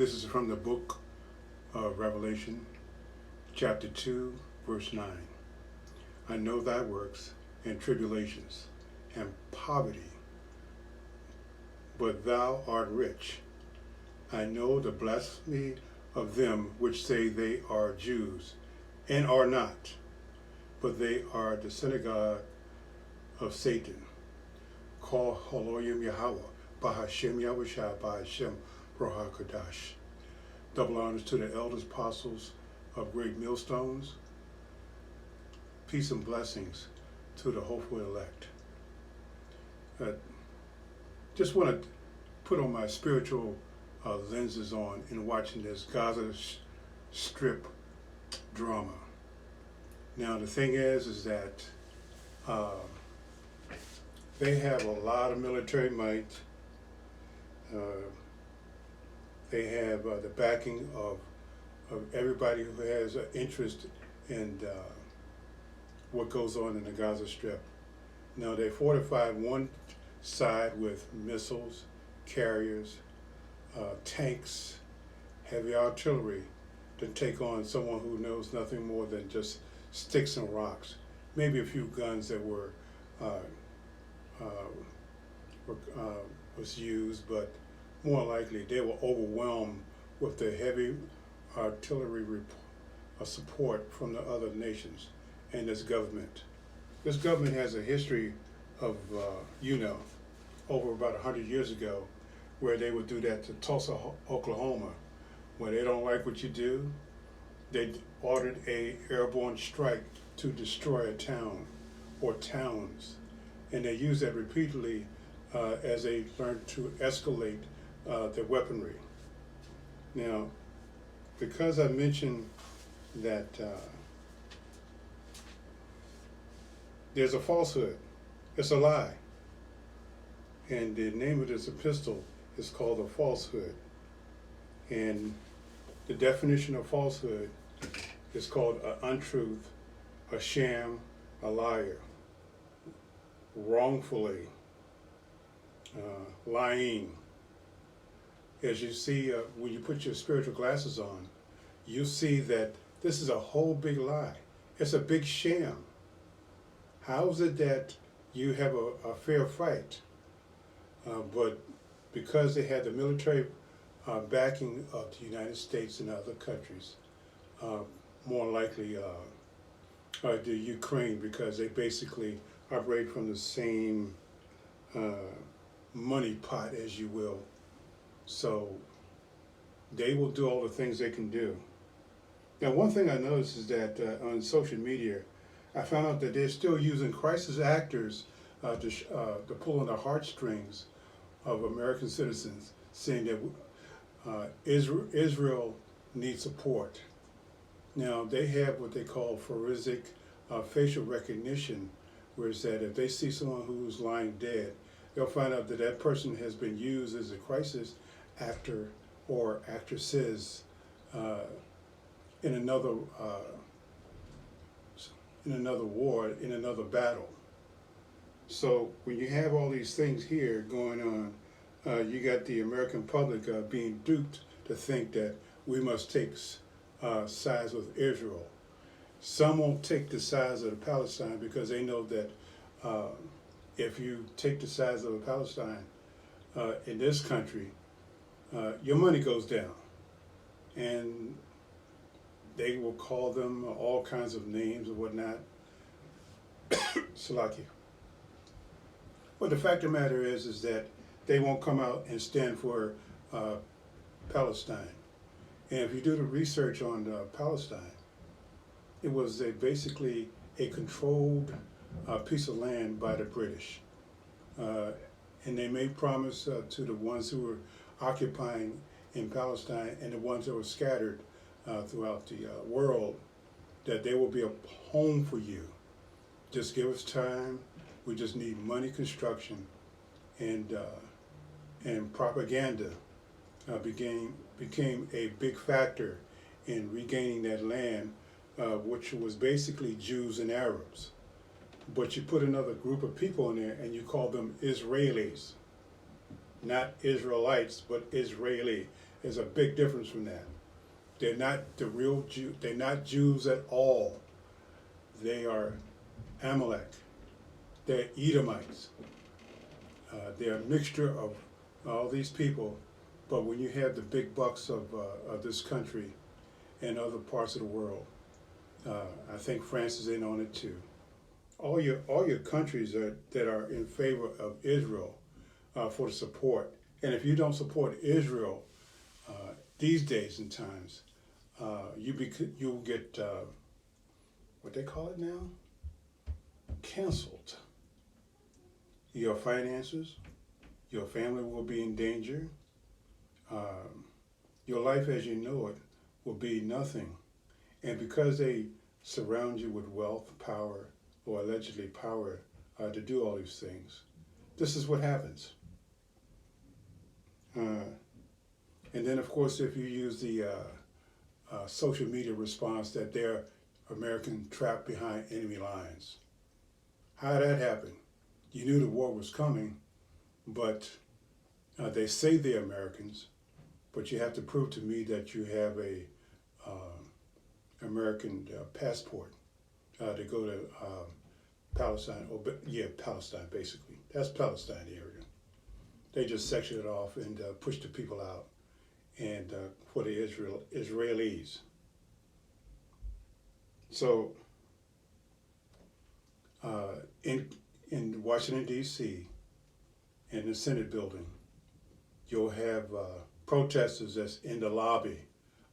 This is from the book of Revelation, chapter 2, verse 9. I know thy works and tribulations and poverty, but thou art rich. I know the blasphemy of them which say they are Jews, and are not, but they are the synagogue of Satan. Call Haloyim Yahweh, Bahashem Yahushua, Bahashem Rohakadash. Double honors to the elders, apostles of great millstones. Peace and blessings to the hopeful elect. Just want to put on my spiritual lenses on in watching this Gaza Strip drama. Now the thing is that they have a lot of military might. They have the backing of everybody who has an interest in what goes on in the Gaza Strip. Now they fortified one side with missiles, carriers, tanks, heavy artillery to take on someone who knows nothing more than just sticks and rocks. Maybe a few guns that was used, but more likely they were overwhelmed with the heavy artillery support from the other nations and this government. This government has a history of, over about 100 years ago, where they would do that to Tulsa, Oklahoma. When they don't like what you do, they ordered a airborne strike to destroy a town or towns. And they use that repeatedly as they learn to escalate their weaponry. Now, because I mentioned that there's a falsehood, it's a lie. And the name of this epistle is called a falsehood. And the definition of falsehood is called an untruth, a sham, a liar, wrongfully, lying. As you see, when you put your spiritual glasses on, you see that this is a whole big lie. It's a big sham. How is it that you have a fair fight, but because they had the military backing of the United States and other countries, more likely the Ukraine, because they basically operate from the same money pot, as you will. So they will do all the things they can do. Now, one thing I noticed is that on social media, I found out that they're still using crisis actors to pull on the heartstrings of American citizens, saying that Israel needs support. Now, they have what they call forensic facial recognition, whereas that if they see someone who's lying dead, they'll find out that that person has been used as a crisis actor or actresses in another war, in another battle. So when you have all these things here going on, you got the American public being duped to think that we must take sides with Israel. Some won't take the sides of the Palestine because they know that if you take the sides of the Palestine in this country, your money goes down. And they will call them all kinds of names and whatnot. Salaki. But the fact of the matter is that they won't come out and stand for Palestine. And if you do the research on Palestine, it was basically a controlled piece of land by the British. And they made promise to the ones who were occupying in Palestine and the ones that were scattered throughout the world, that there will be a home for you. Just give us time. We just need money, construction, and propaganda became a big factor in regaining that land, which was basically Jews and Arabs. But you put another group of people in there and you call them Israelis. Not Israelites, but Israeli. There's a big difference from that. They're not the real Jew. They're not Jews at all. They are Amalek. They're Edomites. They're a mixture of all these people. But when you have the big bucks of this country and other parts of the world, I think France is in on it too. All your countries that are in favor of Israel for the support, and if you don't support Israel these days and times, you'll get what they call it now, canceled. Your finances, your family will be in danger. Your life as you know it will be nothing. And because they surround you with wealth, power, or allegedly power to do all these things, this is what happens. And then, of course, if you use the social media response that they're American trapped behind enemy lines. How did that happen? You knew the war was coming, but they say they're Americans, but you have to prove to me that you have a American passport to go to Palestine. Palestine, basically. That's Palestine area. They just section it off and push the people out, and for the Israelis. So in Washington, D.C., in the Senate building, you'll have protesters that's in the lobby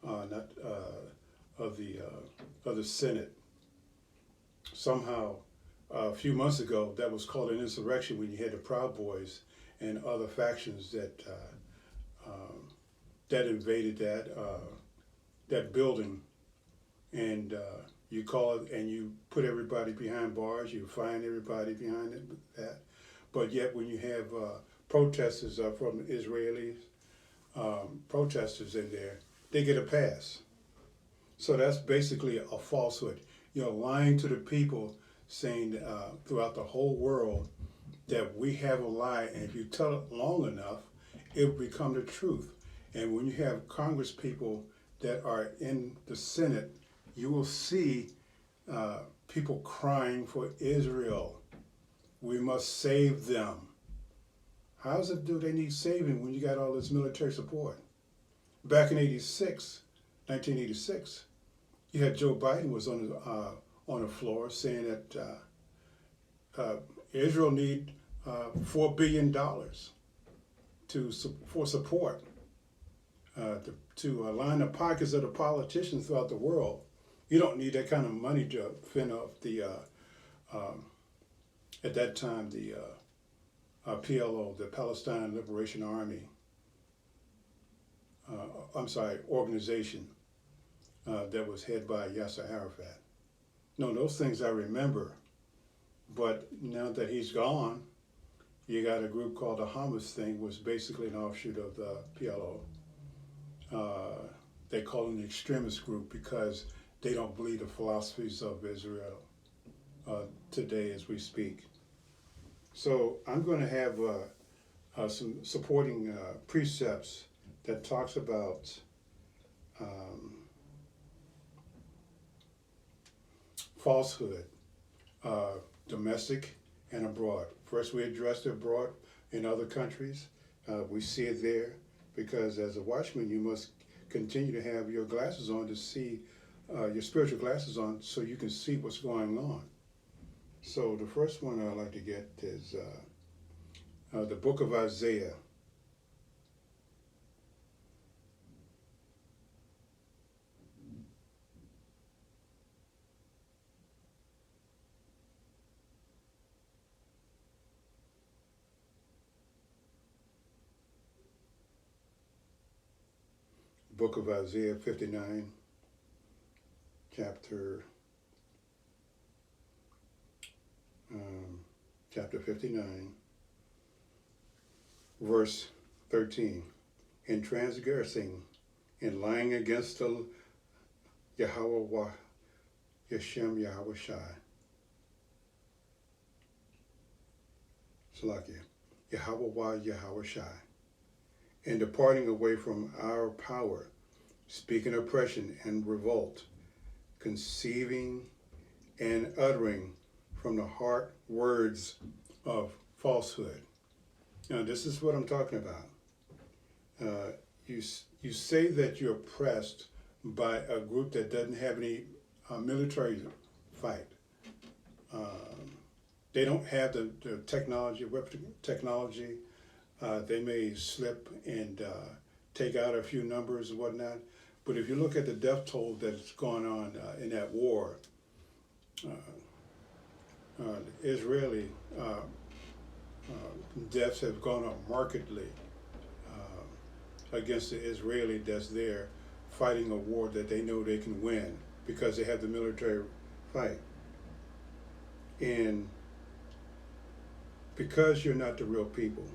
of the Senate. Somehow, a few months ago, that was called an insurrection when you had the Proud Boys and other factions that invaded that building, and you call it and you put everybody behind bars. You find everybody behind that, but yet when you have protesters from Israelis, protesters in there, they get a pass. So that's basically a falsehood. You're lying to the people, saying throughout the whole world that we have a lie, and if you tell it long enough, it will become the truth. And when you have Congress people that are in the Senate, you will see people crying for Israel. We must save them. How does it do they need saving when you got all this military support? Back in 1986, you had Joe Biden was on the floor saying that Israel need $4 billion for support to line the pockets of the politicians throughout the world. You don't need that kind of money to fend off the at that time the PLO, the Palestine Liberation Army. Organization that was headed by Yasser Arafat. No, those things I remember, but now that he's gone, you got a group called the Hamas thing, was basically an offshoot of the PLO. They call it an extremist group because they don't believe the philosophies of Israel today as we speak. So I'm going to have some supporting precepts that talks about falsehood, domestic and abroad. First, we addressed it abroad in other countries. We see it there because as a watchman, you must continue to have your glasses on to see, your spiritual glasses on so you can see what's going on. So the first one I'd like to get is the book of Isaiah. Book of Isaiah 59, chapter 59, verse 13. In transgressing, in lying against the Yahweh Yeshem Yahweh Shai. Salakia. Yahweh Yahweh Shai. and departing away from our power, speaking oppression and revolt, conceiving and uttering from the heart words of falsehood. Now, this is what I'm talking about. You say that you're oppressed by a group that doesn't have any military fight. They don't have the technology, weapon technology. They may slip and take out a few numbers and whatnot. But if you look at the death toll that's gone on in that war, Israeli deaths have gone up markedly against the Israeli that's there fighting a war that they know they can win because they have the military fight. And because you're not the real people,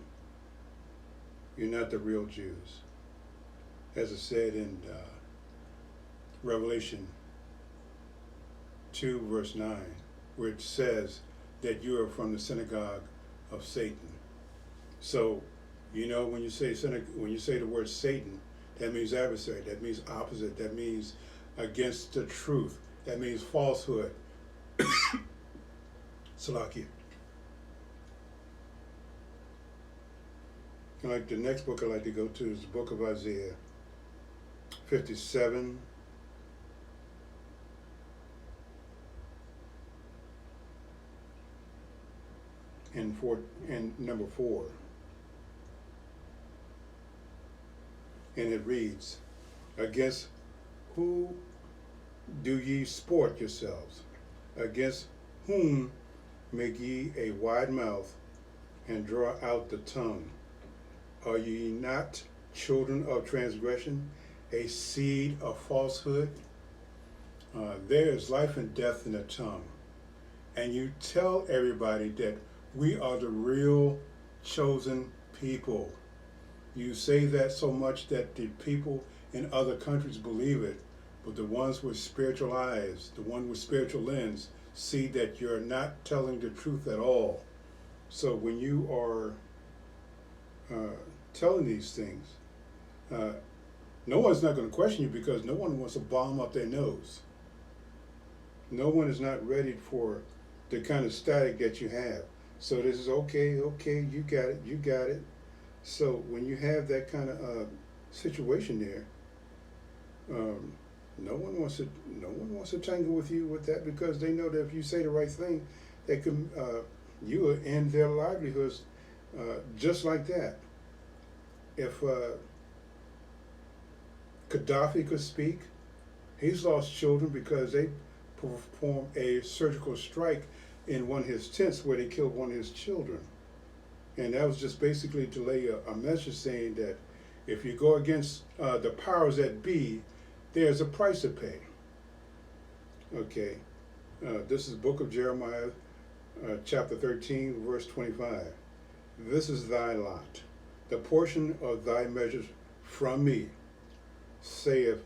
you're not the real Jews, as it said in Revelation 2 verse 9, where it says that you are from the synagogue of Satan. So, you know, when you say the word Satan, that means adversary, that means opposite, that means against the truth, that means falsehood. Salakia. Like the next book I'd like to go to is the book of Isaiah 57. And number 4. And it reads, against who do ye sport yourselves? Against whom make ye a wide mouth and draw out the tongue? Are ye not children of transgression, a seed of falsehood? There is life and death in the tongue. And you tell everybody that we are the real chosen people. You say that so much that the people in other countries believe it, but the ones with spiritual eyes, the one with spiritual lens, see that you're not telling the truth at all. So when you are telling these things, no one's not going to question you because no one wants to bomb up their nose. No one is not ready for the kind of static that you have. So this is okay, you got it. So when you have that kind of situation there, no one wants to tangle with you with that because they know that if you say the right thing, they can you will end their livelihoods just like that. If Gaddafi could speak, he's lost children because they performed a surgical strike in one of his tents where they killed one of his children. And that was just basically to lay a message saying that if you go against the powers that be, there's a price to pay. Okay, this is the book of Jeremiah, chapter 13, verse 25. This is thy lot, the portion of thy measures from me, saith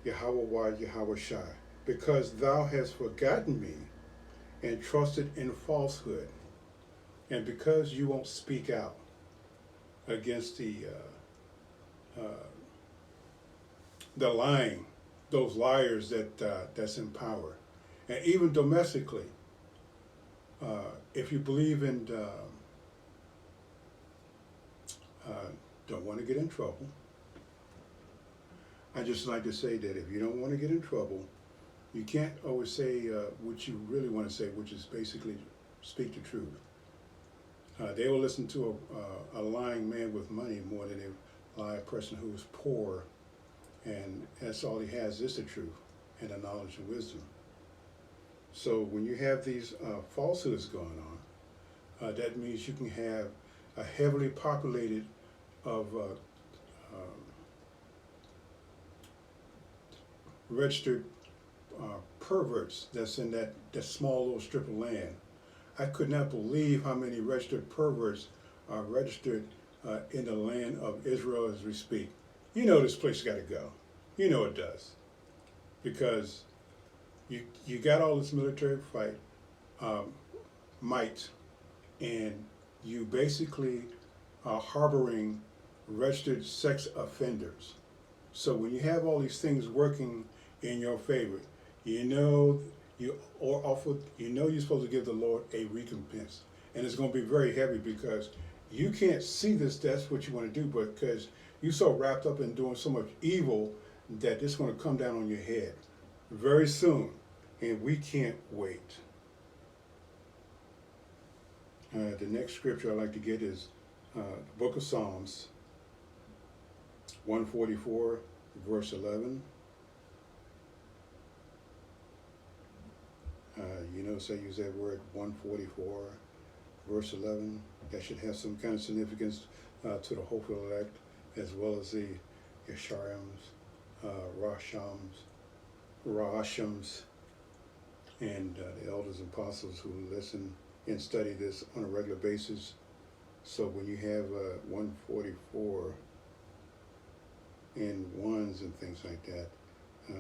Yahweh Yahweh Shai, because thou hast forgotten me and trusted in falsehood, and because you won't speak out against the lying, those liars that's in power, and even domestically, if you believe in don't want to get in trouble, I just like to say that if you don't want to get in trouble, you can't always say what you really want to say, which is basically speak the truth. They will listen to a lying man with money more than they lie a person who is poor, and that's all he has is the truth and the knowledge and wisdom. So when you have these falsehoods going on, that means you can have a heavily populated of registered perverts that's in that small little strip of land. I could not believe how many registered perverts are registered in the land of Israel as we speak. You know this place got to go. You know it does. Because you got all this military fight, might, and you basically are harboring registered sex offenders. So when you have all these things working in your favor, you know you're supposed to give the Lord a recompense, and it's going to be very heavy because you can't see this. That's what you want to do, but because you're so wrapped up in doing so much evil that it's going to come down on your head very soon, and we can't wait. The next scripture I'd like to get is the book of Psalms, 144, verse 11. You notice I use that word 144, verse 11. That should have some kind of significance to the hopeful elect, as well as the Yesharims, Rahashams, and the elders and apostles who listen and study this on a regular basis. So when you have 144 in ones and things like that,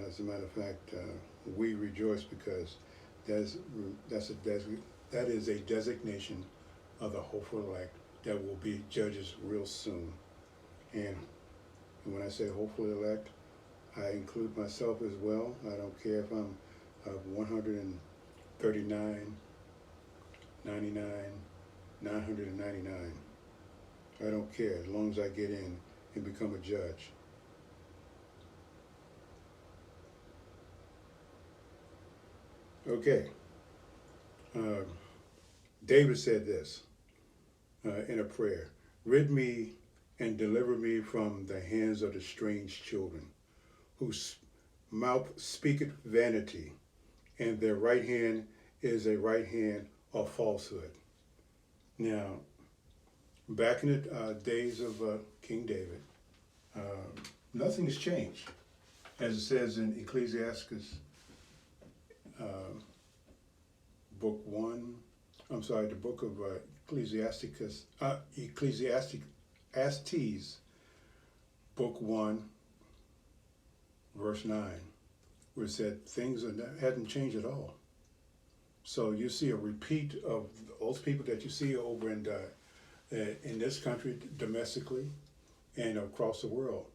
as a matter of fact, we rejoice because that is a designation of the hopeful elect that will be judges real soon. And when I say hopeful elect, I include myself as well. I don't care if I'm 139, 99, 999. I don't care as long as I get in and become a judge. Okay. David said this in a prayer: rid me and deliver me from the hands of the strange children, whose mouth speaketh vanity, and their right hand is a right hand of falsehood. Now, back in the days of King David, nothing has changed. As it says in Ecclesiastes, the book of Ecclesiastes, book 1, verse 9, where it said things hadn't changed at all. So you see a repeat of those people that you see over in this country domestically and across the world.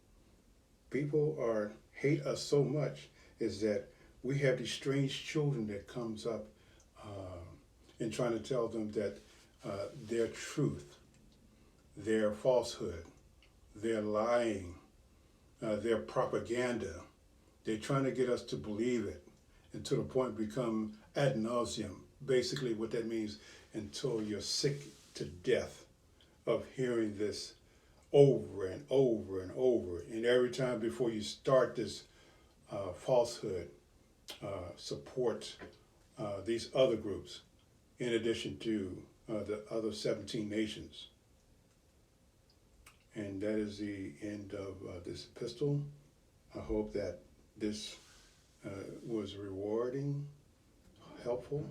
People hate us so much is that we have these strange children that comes up and trying to tell them that their truth, their falsehood, their lying, their propaganda, they're trying to get us to believe it, and to the point become ad nauseum. Basically what that means, until you're sick to death of hearing this over and over and over. And every time before you start this falsehood, support these other groups, in addition to the other 17 nations. And that is the end of this epistle. I hope that this was rewarding, helpful,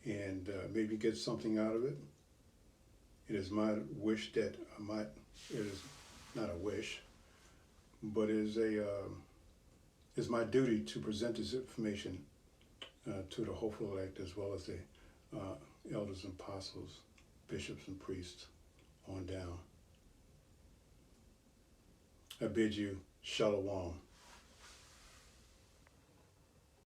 and maybe get something out of it. It is my wish that it is not a wish, but it is my duty to present this information to the hopeful elect, as well as the elders and apostles, bishops and priests on down. I bid you shalom.